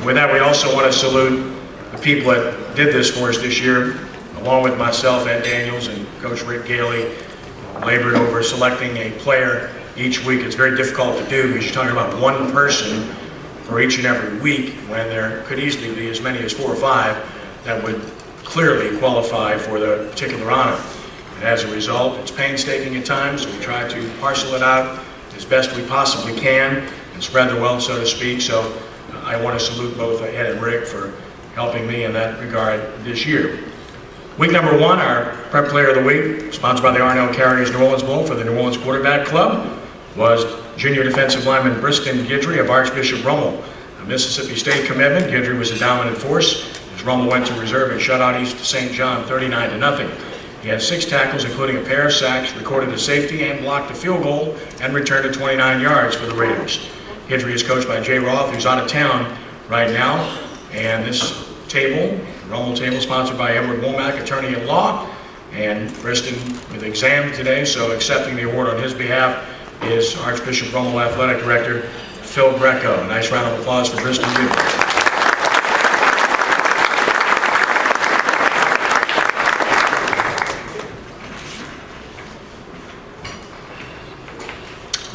With that, we also want to salute the people that did this for us this year, along with myself, Ed Daniels, and Coach Rick Gailey, labored over selecting a player each week. It's very difficult to do because you're talking about one person for each and every week when there could easily be as many as 4 or 5 that would clearly qualify for the particular honor. And as a result, it's painstaking at times. We try to parcel it out as best we possibly can and spread the wealth, so to speak. So I want to salute both Ed and Rick for helping me in that regard this year. Week number 1, our Prep Player of the Week, sponsored by the R&L Carriers New Orleans Bowl for the New Orleans Quarterback Club, was junior defensive lineman Briston Guidry of Archbishop Rummel. A Mississippi State commitment, Guidry was a dominant force as Rummel went to reserve and shut out East St. John 39-0. He had 6 tackles, including a pair of sacks, recorded a safety and blocked a field goal, and returned it 29 yards for the Raiders. Guidry is coached by Jay Roth, who's out of town right now. And this table, the Rummel table, sponsored by Edward Womack, attorney at law. And Briston with exam today, so accepting the award on his behalf is Archbishop Rummel Athletic Director Phil Greco. A nice round of applause for Briston Guidry.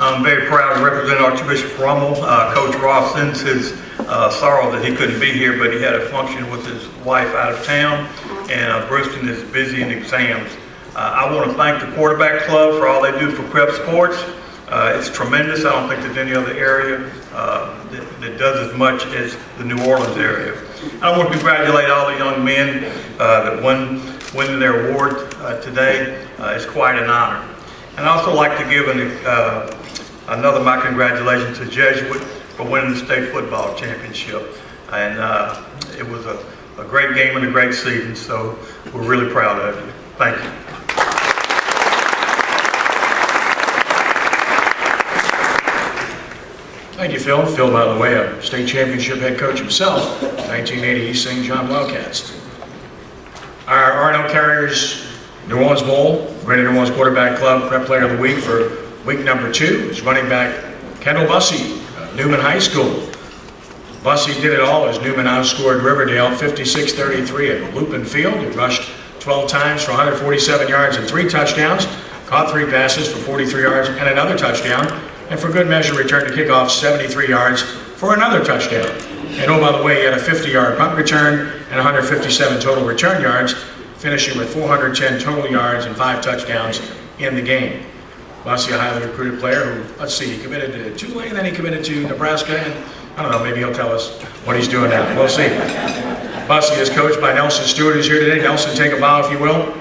I'm very proud to represent Archbishop Rummel. Coach Ross sends his sorrow that he couldn't be here, but he had a function with his wife out of town, and Briston is busy in exams. I want to thank the Quarterback Club for all they do for prep sports. It's tremendous. I don't think there's any other area that does as much as the New Orleans area. I want to congratulate all the young men that won their award today. It's quite an honor. And I'd also like to give another my congratulations to Jesuit for winning the state football championship. And it was a great game and a great season, so we're really proud of you. Thank you. Thank you, Phil. Phil, by the way, a state championship head coach himself, 1980 East St. John Wildcats. Our R&L Carriers New Orleans Bowl, Greater New Orleans Quarterback Club Prep Player of the Week for week number 2 is running back Kendall Bussey of Newman High School. Bussey did it all as Newman outscored Riverdale 56-33 at Lupin Field. He rushed 12 times for 147 yards and 3 touchdowns, caught 3 passes for 43 yards and another touchdown, and for good measure returned to kickoff 73 yards for another touchdown. And oh, by the way, he had a 50-yard punt return and 157 total return yards, finishing with 410 total yards and 5 touchdowns in the game. Bussey, a highly recruited player who, let's see, he committed to Tulane, then he committed to Nebraska, and I don't know, maybe he'll tell us what he's doing now. We'll see. Bussey is coached by Nelson Stewart, who's here today. Nelson, take a bow if you will.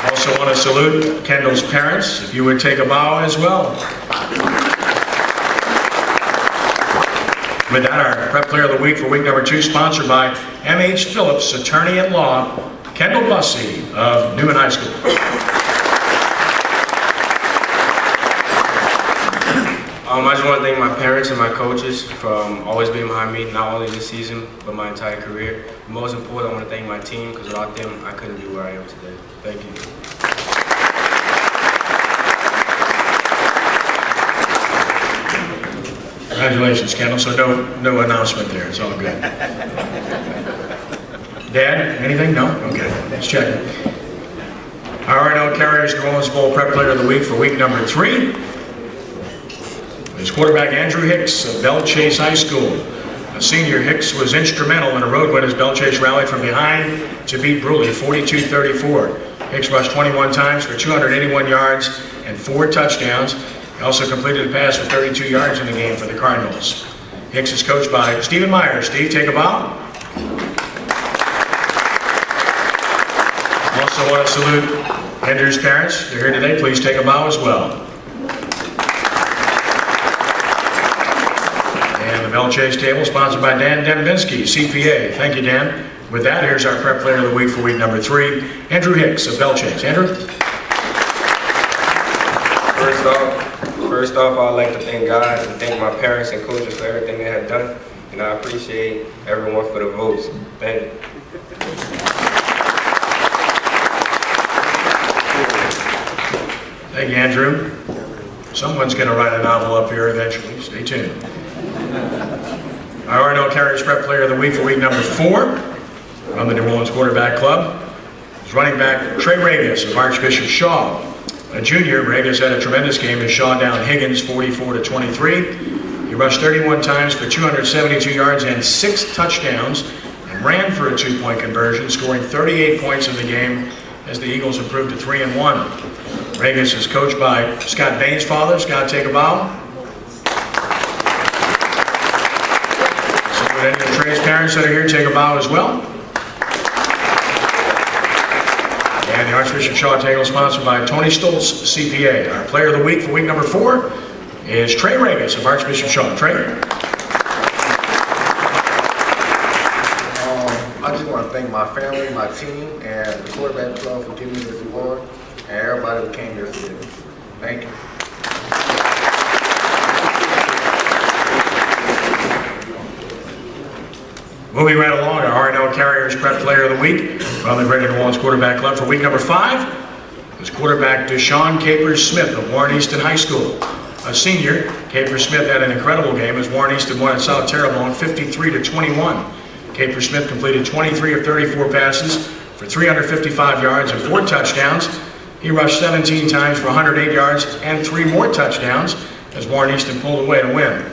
Also want to salute Kendall's parents, if you would take a bow as well. With that, our Prep Player of the Week for week number 2, sponsored by M.H. Phillips, attorney at law, Kendall Bussey of Newman High School. I just want to thank my parents and my coaches for always being behind me, not only this season, but my entire career. Most important, I want to thank my team, because without them, I couldn't be where I am today. Thank you. Congratulations, Kendall. So no announcement there. It's all good. Dad, anything? No? Okay. Let's check it. Our R&L Carriers New Orleans Bowl Prep Player of the Week for week number 3 is quarterback Andrew Hicks of Belle Chase High School. A senior, Hicks was instrumental in a road win as Belle Chase rallied from behind to beat Bruley 42-34. Hicks rushed 21 times for 281 yards and 4 touchdowns. He also completed a pass for 32 yards in the game for the Cardinals. Hicks is coached by Stephen Myers. Steve, take a bow. Also want to salute Andrew's parents. They're here today. Please take a bow as well. And the Belle Chase table, sponsored by Dan Dembinski, CPA. Thank you, Dan. With that, here's our Prep Player of the Week for week number 3, Andrew Hicks of Belle Chase. Andrew? First off, I'd like to thank God and thank my parents and coaches for everything they have done. And I appreciate everyone for the votes. Thank you. Thank you, Andrew. Someone's going to write a novel up here eventually. Stay tuned. Our N.O Carriers Prep Player of the Week for week number 4 from the New Orleans Quarterback Club is running back Trey Regas of Archbishop Shaw. A junior, Regas had a tremendous game as Shaw downed Higgins 44-23. He rushed 31 times for 272 yards and 6 touchdowns and ran for a 2-point conversion, scoring 38 points in the game as the Eagles improved to 3-1. Regas is coached by Scott Bain's father. Scott, take a bow. So would any of Trey's parents that are here take a bow as well? And the Archbishop Shaw table sponsored by Tony Stoltz, CPA. Our player of the week for week number 4 is Trey Regas of Archbishop Shaw. Trey? I just want to thank my family, my team, and the quarterback club for giving me this award, and everybody who came here for it. Thank you. Moving right along, our N.O Carriers Prep Player of the Week from the Greater N.O Quarterback Club for week number 5 is quarterback Deshawn Capers-Smith of Warren Easton High School. A senior, Capers-Smith had an incredible game as Warren Easton won at South Terrebonne 53-21. Capers-Smith completed 23 of 34 passes for 355 yards and 4 touchdowns. He rushed 17 times for 108 yards and 3 more touchdowns as Warren Easton pulled away to win.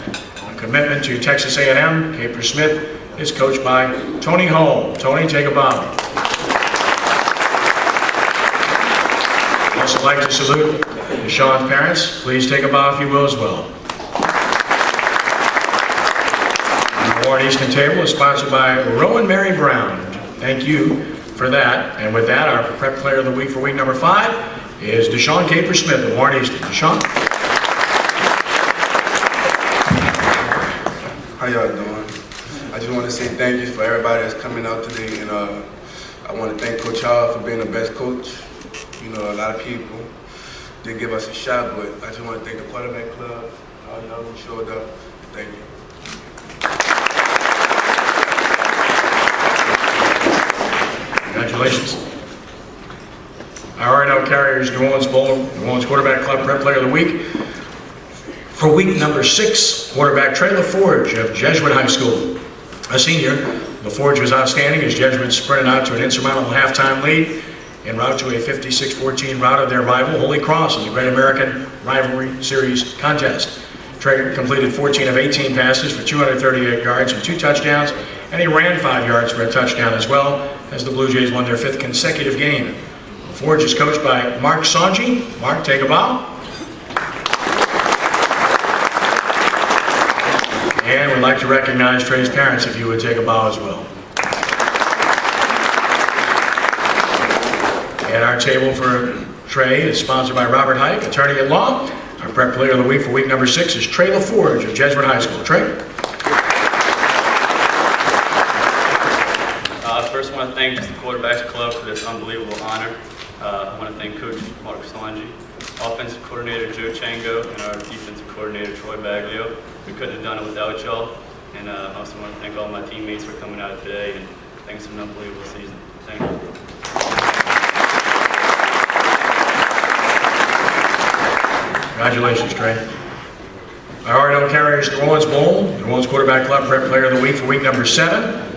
A commitment to Texas A&M, Capers-Smith is coached by Tony Hull. Tony, take a bow. I'd also like to salute Deshawn's parents. Please take a bow if you will as well. The Warren Easton table is sponsored by Rowan Mary Brown. Thank you for that. And with that, our prep player of the week for week number 5 is Deshawn Capers-Smith of Warren Easton. Deshawn? How y'all doing? I just want to say thank you for everybody that's coming out today, and I want to thank Coach Hall for being the best coach. You know, a lot of people didn't give us a shot, but I just want to thank the quarterback club, all y'all who showed up. Thank you. Congratulations. Our N.O Carriers New Orleans Quarterback Club Prep Player of the Week. For week number 6, quarterback Trey LaForge of Jesuit High School. A senior, LaForge was outstanding as Jesuit sprinted out to an insurmountable halftime lead en route to a 56-14 rout of their rival, Holy Cross, in the Great American Rivalry Series contest. Trey completed 14 of 18 passes for 238 yards and 2 touchdowns, and he ran 5 yards for a touchdown as well as the Blue Jays won their 5th consecutive game. LaForge is coached by Mark Songy. Mark, take a bow. And we'd like to recognize Trey's parents if you would take a bow as well. And our table for Trey is sponsored by Robert Hike, attorney at law. Our prep player of the week for week number 6 is Trey LaForge of Jesuit High School. Trey? I first want to thank the Quarterbacks Club for this unbelievable honor. I want to thank Coach Mark Songy, Offensive Coordinator Joe Chango, and our Defensive Coordinator Troy Baglio. We couldn't have done it without y'all. And I also want to thank all my teammates for coming out today, and thanks for an unbelievable season. Thank you. Congratulations, Trey. Our N.O Carriers New Orleans Bowl, New Orleans Quarterback Club Prep Player of the Week for week number 7.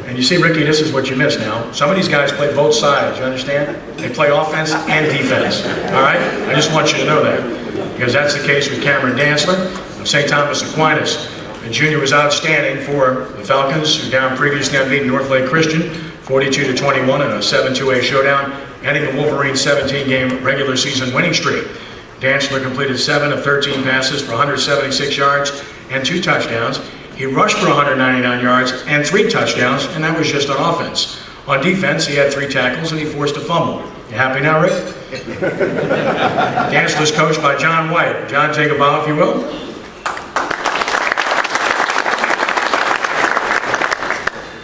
And you see, Ricky, this is what you miss now. Some of these guys play both sides, you understand? They play offense and defense, all right? I just want you to know that, because that's the case with Cameron Dantzler of St. Thomas Aquinas. The junior was outstanding for the Falcons, who down previously unbeaten North Lake Christian 42-21 in a 7-2A showdown, ending the Wolverines' 17-game regular season winning streak. Dantzler completed 7 of 13 passes for 176 yards and 2 touchdowns. He rushed for 199 yards and 3 touchdowns, and that was just on offense. On defense, he had 3 tackles and he forced a fumble. You happy now, Rick? Dantzler's coached by John White. John, take a bow if you will.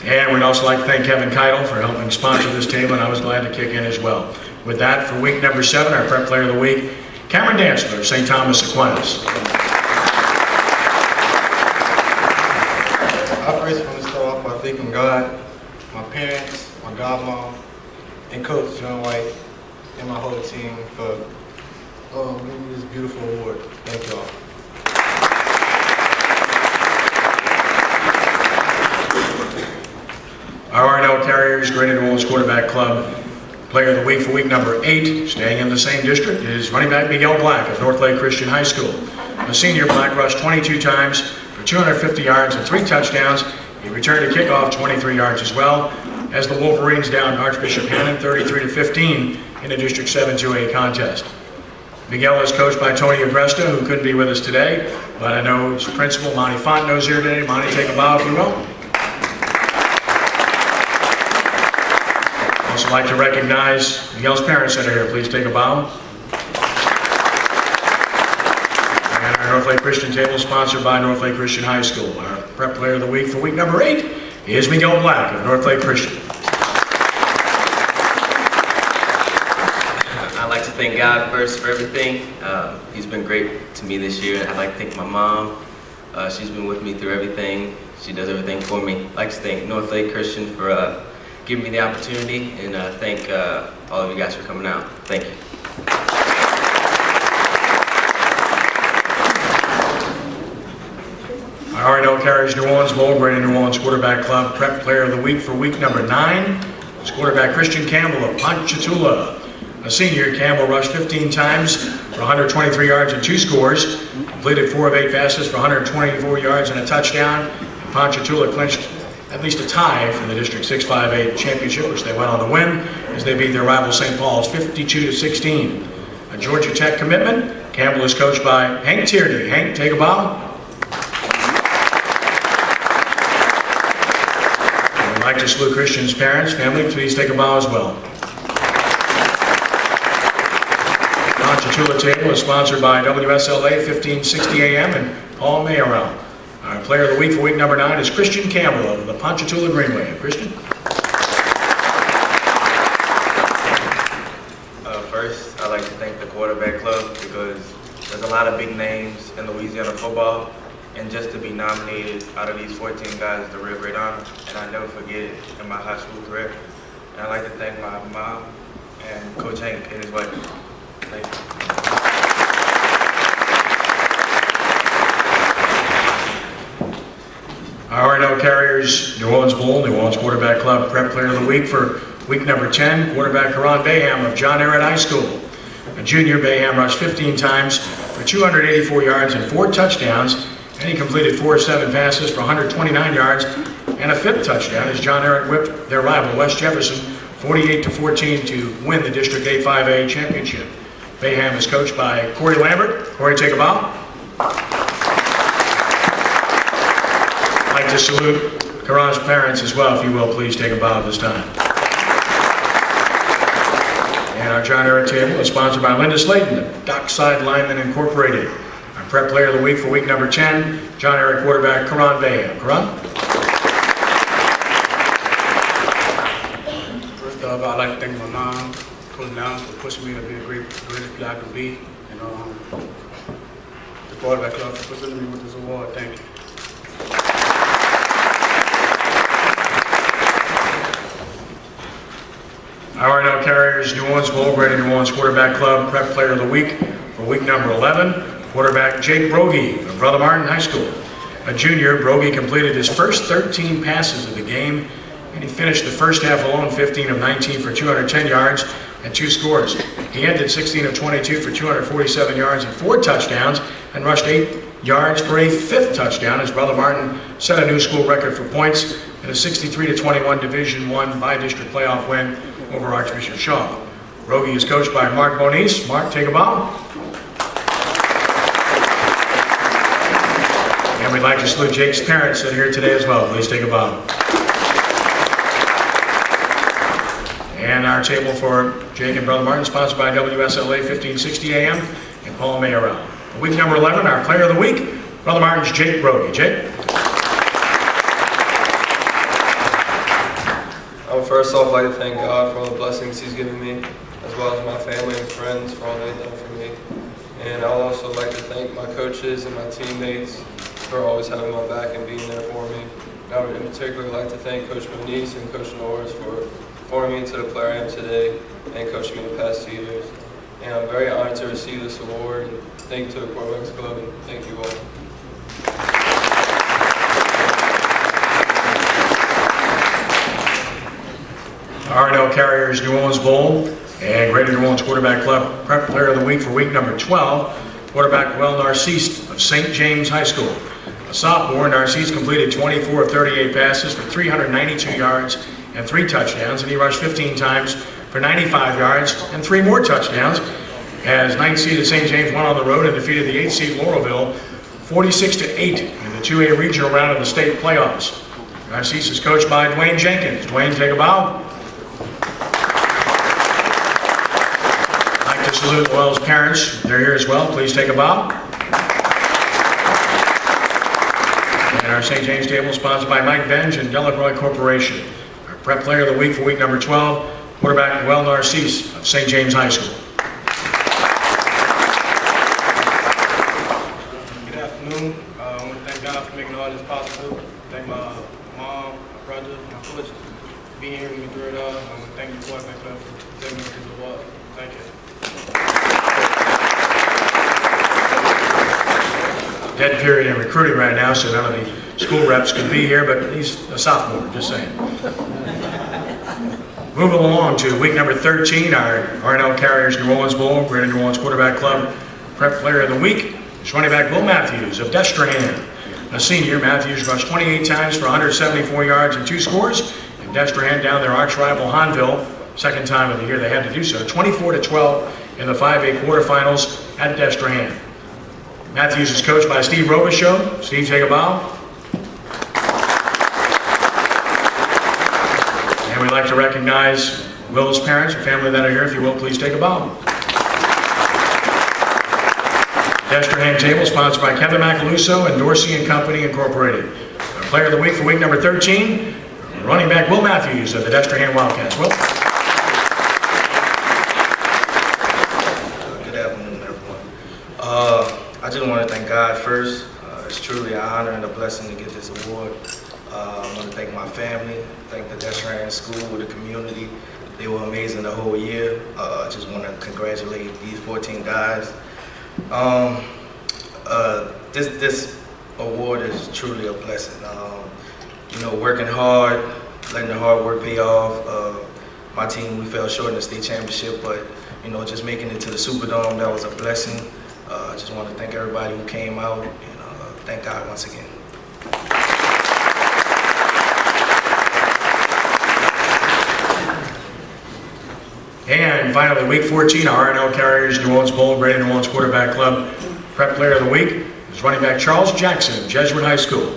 And we'd also like to thank Kevin Keitel for helping sponsor this table, and I was glad to kick in as well. With that, for week number 7, our prep player of the week, Cameron Dantzler of St. Thomas Aquinas. I first want to start off by thanking God, my parents, my godmom, and Coach John White, and my whole team for winning this beautiful award. Thank y'all. Our N.O Carriers Greater N.O Quarterback Club Player of the Week for week number 8, staying in the same district, is running back Miguel Black of North Lake Christian High School. A senior, Black rushed 22 times for 250 yards and 3 touchdowns. He returned to kickoff 23 yards as well, as the Wolverines downed Archbishop Hannon 33-15 in the District 7 2A contest. Miguel is coached by Tony Agresta, who couldn't be with us today, but I know his principal, Monty Fontenot's here today. Monty, take a bow if you will. I'd also like to recognize Miguel's parents that are here. Please take a bow. And our North Lake Christian table is sponsored by North Lake Christian High School. Our prep player of the week for week number 8 is Miguel Black of North Lake Christian. I'd like to thank God first for everything. He's been great to me this year. I'd like to thank my mom. She's been with me through everything. She does everything for me. I'd like to thank North Lake Christian for giving me the opportunity, and thank all of you guys for coming out. Thank you. Our N.O Carriers New Orleans Bowl Greater New Orleans Quarterback Club Prep Player of the Week for week number 9 is quarterback Christian Campbell of Ponchatoula. A senior, Campbell rushed 15 times for 123 yards and 2 scores, completed 4 of 8 passes for 124 yards and a touchdown. And Ponchatoula clinched at least a tie for the District 6-5A championship, which they went on to win as they beat their rival St. Paul's 52-16. A Georgia Tech commitment, Campbell is coached by Hank Tierney. Hank, take a bow. I'd like to salute Christian's parents, family. Please take a bow as well. Ponchatoula table is sponsored by WSLA 1560 AM and Paul Mayoral. Our player of the week for week number 9 is Christian Campbell of the Ponchatoula Greenway. Christian? First, I'd like to thank the quarterback club because there's a lot of big names in Louisiana football, and just to be nominated out of these 14 guys is a real great honor, and I never forget it in my high school career. And I'd like to thank my mom and Coach Hank and his wife. Thank you. Our N.O Carriers New Orleans Bowl, New Orleans Quarterback Club Prep Player of the Week for week number 10, quarterback Karan Bayham of John Ehret High School. A junior, Bayham rushed 15 times for 284 yards and 4 touchdowns, and he completed 4 of 7 passes for 129 yards and a 5th touchdown as John Ehret whipped their rival West Jefferson 48-14 to win the District 8-5A championship. Bayham is coached by Corey Lambert. Corey, take a bow. I'd like to salute Karan's parents as well, if you will. Please take a bow this time. And our John Ehret table is sponsored by Linda Slayton of Dockside Linemen Incorporated. Our prep player of the week for week number 10, John Ehret quarterback Karan Bayham. Karan? First off, I'd like to thank my mom, Coach Now, for pushing me to be the greatest player I could be, and the quarterback club for presenting me with this award. Thank you. Our N.O Carriers New Orleans Bowl Greater New Orleans Quarterback Club Prep Player of the Week for week number 11, quarterback Jake Brogy of Brother Martin High School. A junior, Brogy completed his first 13 passes of the game, and he finished the first half alone 15 of 19 for 210 yards and 2 scores. He ended 16 of 22 for 247 yards and 4 touchdowns and rushed 8 yards for a 5th touchdown as Brother Martin set a new school record for points in a 63-21 Division I by-district playoff win over Archbishop Shaw. Brogy is coached by Mark Moniz. Mark, take a bow. And we'd like to salute Jake's parents that are here today as well. Please take a bow. And our table for Jake and Brother Martin, sponsored by WSLA 1560 AM and Paul Mayoral. For week number 11, our player of the week, Brother Martin's Jake Brogy. Jake? I would first off like to thank God for all the blessings He's given me, as well as my family and friends for all they've done for me. And I would also like to thank my coaches and my teammates for always having my back and being there for me. I would in particular like to thank Coach Moniz and Coach Norris for forming me into the player I am today and coaching me the past 2 years. And I'm very honored to receive this award. And thank you to the Quarterbacks Club, and thank you all. R&L Carriers New Orleans Bowl and Greater New Orleans Quarterback Club Prep Player of the Week for week number 12, quarterback Will Narcisse of St. James High School. A sophomore, Narcisse completed 24 of 38 passes for 392 yards and 3 touchdowns, and he rushed 15 times for 95 yards and 3 more touchdowns as 9th seeded St. James went on the road and defeated the 8th seed Laurelville 46-8 in the 2A regional round of the state playoffs. Narcisse is coached by Dwayne Jenkins. Dwayne, take a bow. I'd like to salute Will's parents. They're here as well. Please take a bow. And our St. James table is sponsored by Mike Benj and Delacroix Corporation. Our Prep Player of the Week for week number 12, quarterback Will Narcisse of St. James High School. Good afternoon. I want to thank God for making all this possible. Thank my mom, my brother, my coach for being here with me through it all. I want to thank the Quarterback Club for taking me to this award. Thank you. Dead period in recruiting right now, so none of the school reps could be here, but he's a sophomore, just saying. Moving along to week number 13, our R&L Carriers New Orleans Bowl, Greater New Orleans Quarterback Club Prep Player of the Week is running back Will Matthews of Deshawn. A senior, Matthews rushed 28 times for 174 yards and 2 scores, and Deshawn down their arch rival Hanville, second time of the year they had to do so, 24-12 in the 5A quarterfinals at Deshawn. Matthews is coached by Steve Robichaux. Steve, take a bow. And we'd like to recognize Will's parents and family that are here. If you will, please take a bow. Deshawn table sponsored by Kevin Macaluso and Dorsey & Company Incorporated. Our Player of the Week for week number 13, running back Will Matthews of the Deshawn Wildcats. Will? Good afternoon, everyone. I just want to thank God first. It's truly an honor and a blessing to get this award. I want to thank my family, thank the Deshawn School, the community. They were amazing the whole year. I just want to congratulate these 14 guys. This award is truly a blessing. You know, working hard, letting the hard work pay off. My team, we fell short in the state championship, but you know, just making it to the Superdome, that was a blessing. I just want to thank everybody who came out, and thank God once again. And finally, week 14, our R&L Carriers New Orleans Bowl, Greater New Orleans Quarterback Club Prep Player of the Week is running back Charles Jackson of Jesuit High School.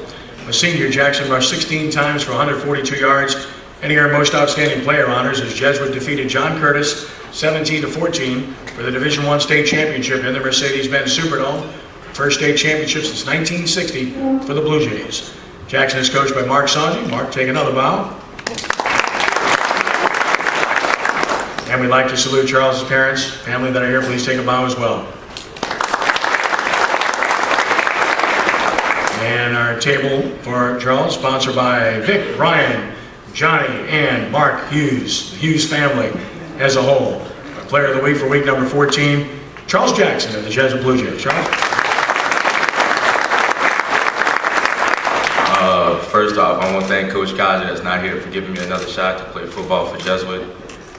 A senior, Jackson rushed 16 times for 142 yards, and here most outstanding player honors as Jesuit defeated John Curtis 17-14 for the Division I state championship in the Mercedes-Benz Superdome, first state championship since 1960 for the Blue Jays. Jackson is coached by Mark Songy. Mark, take another bow. And we'd like to salute Charles' parents, family that are here. Please take a bow as well. And our table for Charles, sponsored by Vic, Ryan, Johnny, and Mark Hughes, the Hughes family as a whole. Our Player of the Week for week number 14, Charles Jackson of the Jesuit Blue Jays. Charles? First off, I want to thank Coach Kaja that's not here for giving me another shot to play football for Jesuit.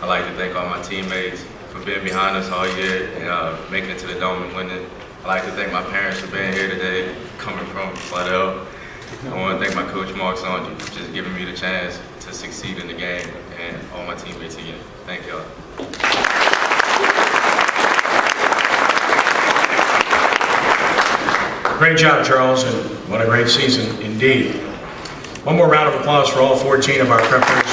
I'd like to thank all my teammates for being behind us all year and making it to the Dome and winning. I'd like to thank my parents for being here today, coming from Slidell. I want to thank my coach, Mark Songy, for just giving me the chance to succeed in the game, and all my teammates again. Thank y'all. Great job, Charles, and what a great season indeed. One more round of applause for all 14 of our preparators.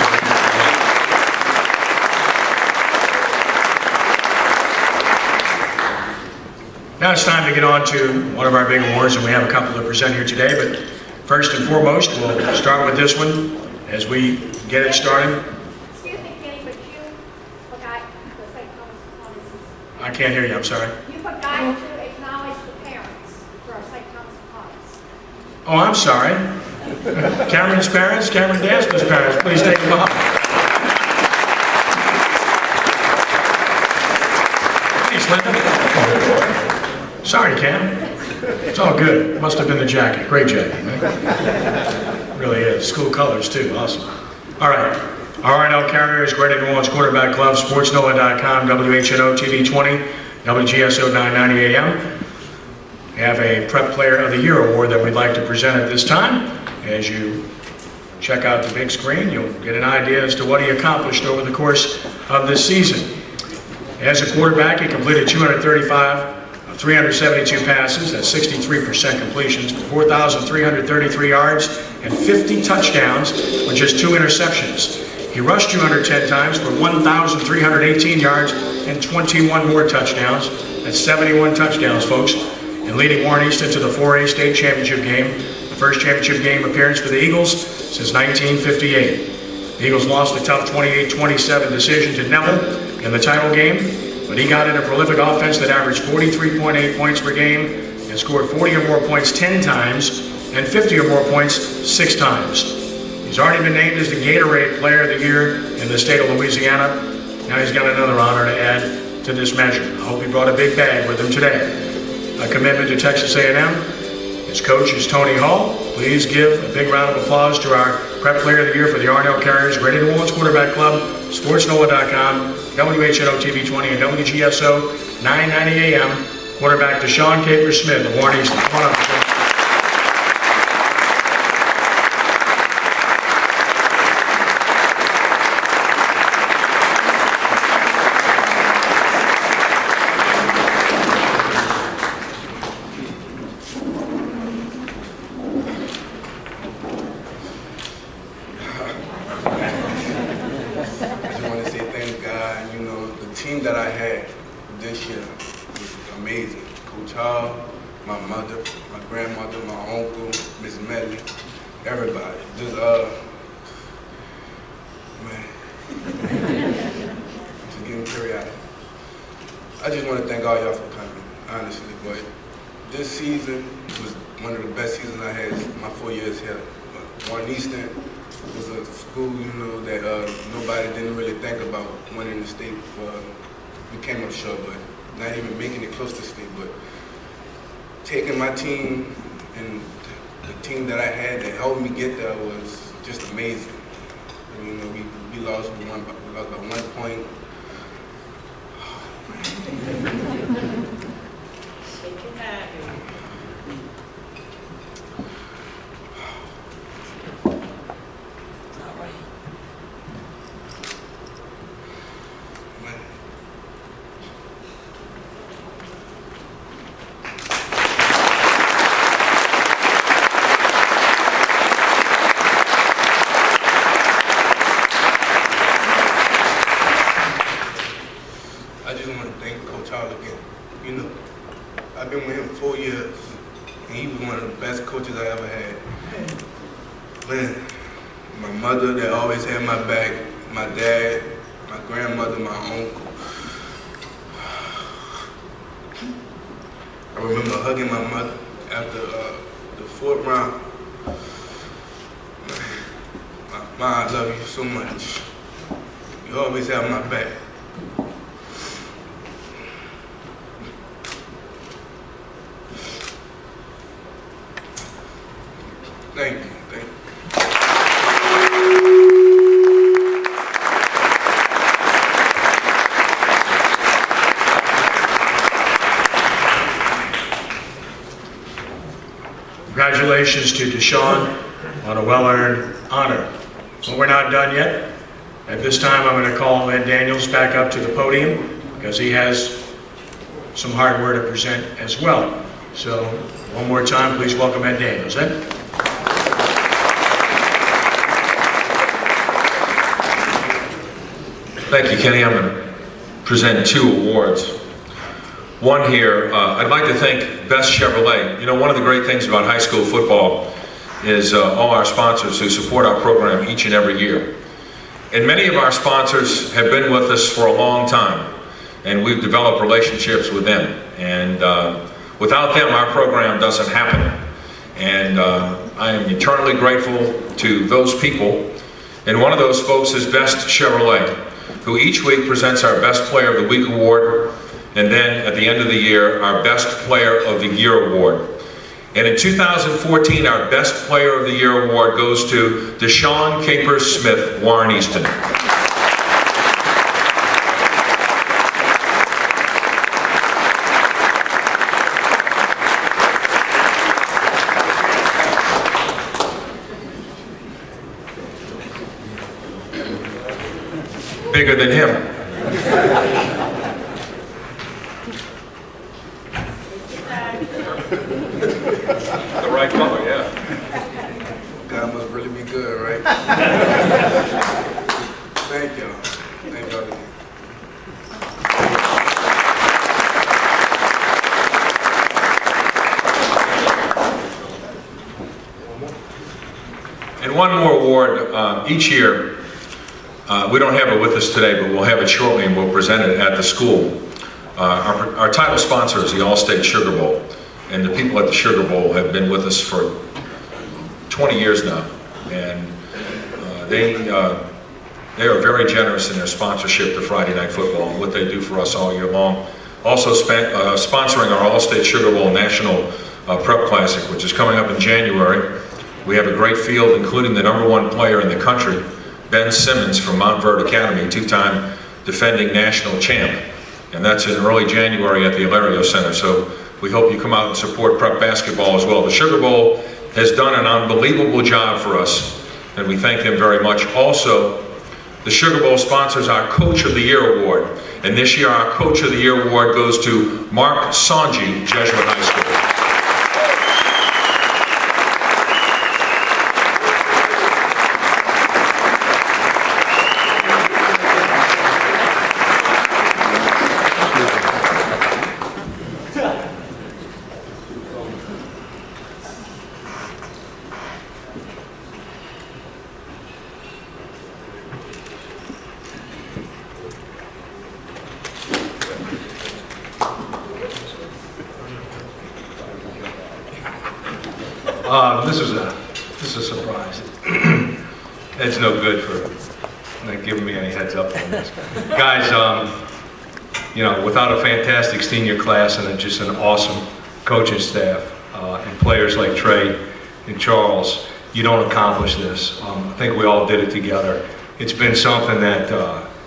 Now it's time to get on to one of our big awards, and we have a couple to present here today, but first and foremost, we'll start with this one as we get it started. Excuse me, Kenny, but you forgot the St. Thomas Aquinas. I can't hear you, I'm sorry. You forgot to acknowledge the parents for our St. Thomas Aquinas. Oh, I'm sorry. Cameron's parents, Cameron Dansman's parents, please take them up. Please Slim? Sorry, Cam. It's all good. Must have been the jacket. Great jacket, man. Really is. School colors, too. Awesome. All right. R&L Carriers, Greater N.O Quarterback Club, SportsNoah.com, WHNO TV 20, WGSO 990 AM. We have a Prep Player of the Year award that we'd like to present at this time. As you check out the big screen, you'll get an idea as to what he accomplished over the course of this season. As a quarterback, he completed 372 passes, that's 63% completions, for 4,333 yards and 50 touchdowns with just 2 interceptions. He rushed 210 times for 1,318 yards and 21 more touchdowns. That's 71 touchdowns, folks. And leading Warren Easton to the 4A state championship game, the first championship game appearance for the Eagles since 1958. The Eagles lost a tough 28-27 decision to Neville in the title game, but he got in a prolific offense that averaged 43.8 points per game and scored 40 or more points 10 times and 50 or more points 6 times. He's already been named as the Gatorade Player of the Year in the state of Louisiana. Now he's got another honor to add to this measure. I hope he brought a big bag with him today. A commitment to Texas A&M. His coach is Tony Hall. Please give a big round of applause to our Prep Player of the Year for the R&L Carriers, Greater N.O Quarterback Club, SportsNoah.com, WHNO TV 20, and WGSO 990 AM, quarterback Deshawn Capers-Smith of Warren Easton. Come on up, Deshawn. The team that I had this year was amazing. Coach Hall, my mother, my grandmother, my uncle, Miss Medley, everybody. Just, man, just getting teary-eyed. I just want to thank all y'all for coming, honestly, but this season was one of the best seasons I had my 4 years here. Warren Easton was a school, that nobody didn't really think about winning the state. We came up short, but not even making it close to state. But taking my team and the team that I had that helped me get there was just amazing. We lost by 1 point. I just want to thank Coach Hall again. I've been with him 4 years, and he was one of the best coaches I ever had. Man, my mother that always had my back, my dad, my grandmother, my uncle. I remember hugging my mother after the 4th round. Ma, I love you so much. You always have my back. Thank you. Congratulations to Deshawn on a well-earned honor. But we're not done yet. At this time, I'm going to call Ed Daniels back up to the podium because he has some hardware to present as well. So one more time, please welcome Ed Daniels. Ed? Thank you, Kenny. I'm going to present 2 awards. One here, I'd like to thank Best Chevrolet. One of the great things about high school football is all our sponsors who support our program each and every year. And many of our sponsors have been with us for a long time, and we've developed relationships with them. And without them, our program doesn't happen. And I am eternally grateful to those people. And one of those folks is Best Chevrolet, who each week presents our Best Player of the Week award. and then at the end of the year, our Best Player of the Year award. And in 2014, our Best Player of the Year award goes to Deshawn Capers-Smith, Warren Easton. Bigger than him. The right color, yeah. God must really be good, right? Thank y'all. Thank y'all again. And one more award each year. We don't have it with us today, but we'll have it shortly and we'll present it at the school. Our title sponsor is the All-State Sugar Bowl, and the people at the Sugar Bowl have been with us for 20 years now, and they are very generous in their sponsorship to Friday Night Football and what they do for us all year long. Also sponsoring our All-State Sugar Bowl National Prep Classic, which is coming up in January. We have a great field, including the #1 player in the country, Ben Simmons from Mount Verde Academy, two-time defending national champ. And that's in early January at the Hilario Center. So we hope you come out and support prep basketball as well. The Sugar Bowl has done an unbelievable job for us, and we thank them very much. Also, the Sugar Bowl sponsors our Coach of the Year Award. And this year, our Coach of the Year Award goes to Mark Songy, Jesuit High School. This is a surprise. It's no good for not giving me any heads up on this. Guys, you know, without a fantastic senior class and just an awesome coaching staff and players like Trey and Charles, you don't accomplish this. I think we all did it together. It's been something that,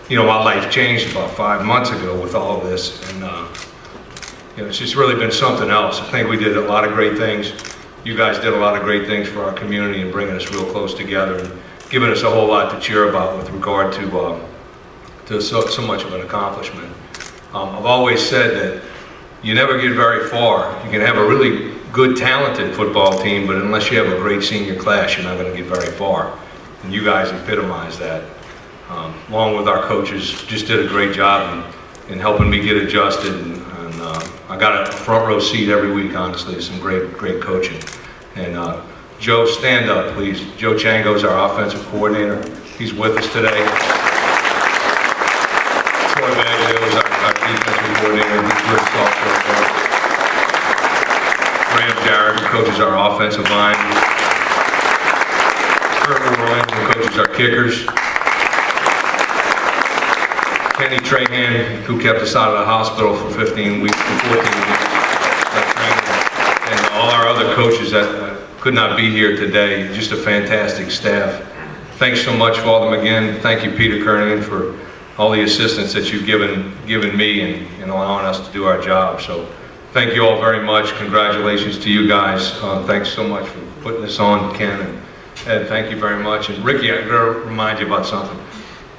you know, my life changed about 5 months ago with all of this, and you know, it's just really been something else. I think we did a lot of great things. You guys did a lot of great things for our community and bringing us real close together and giving us a whole lot to cheer about with regard to so much of an accomplishment. I've always said that you never get very far. You can have a really good, talented football team, but unless you have a great senior class, you're not going to get very far. And you guys epitomize that. Along with our coaches, just did a great job in helping me get adjusted. And I got a front row seat every week, honestly, some great coaching. And Joe, stand up, please. Joe Chango's our offensive coordinator. He's with us today. Troy Baglio is our defensive coordinator. He's with us also. Graham Jarrett, who coaches our offensive line. Kurt Roy, who coaches our kickers. Kenny Trahan, who kept us out of the hospital for 15 weeks, for 14 weeks. And all our other coaches that could not be here today. Just a fantastic staff. Thanks so much for all of them again. Thank you, Peter Kernigan, for all the assistance that you've given me in allowing us to do our job. So thank you all very much. Congratulations to you guys. Thanks so much for putting this on, Ken and Ed. Thank you very much. And Ricky, I'm going to remind you about something.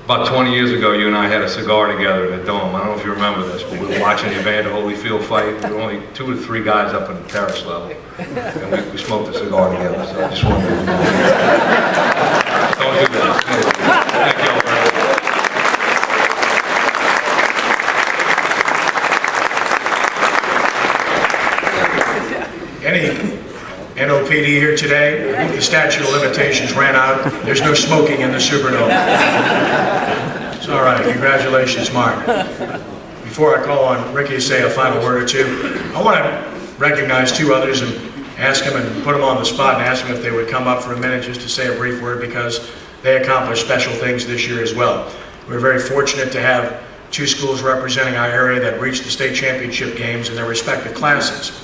About 20 years ago, you and I had a cigar together in the Dome. I don't know if you remember this, but we were watching the Evander Holyfield fight. There were only 2 to 3 guys up on the terrace level, and we smoked a cigar together. So I just wanted to remind you. Don't do that. Thank you all very much. Any NOPD here today? I think the statute of limitations ran out. There's no smoking in the Superdome. It's all right. Congratulations, Mark. Before I call on Ricky to say a final word or two, I want to recognize 2 others and ask them and put them on the spot and ask them if they would come up for a minute just to say a brief word, because they accomplished special things this year as well. We're very fortunate to have 2 schools representing our area that reached the state championship games in their respective classes.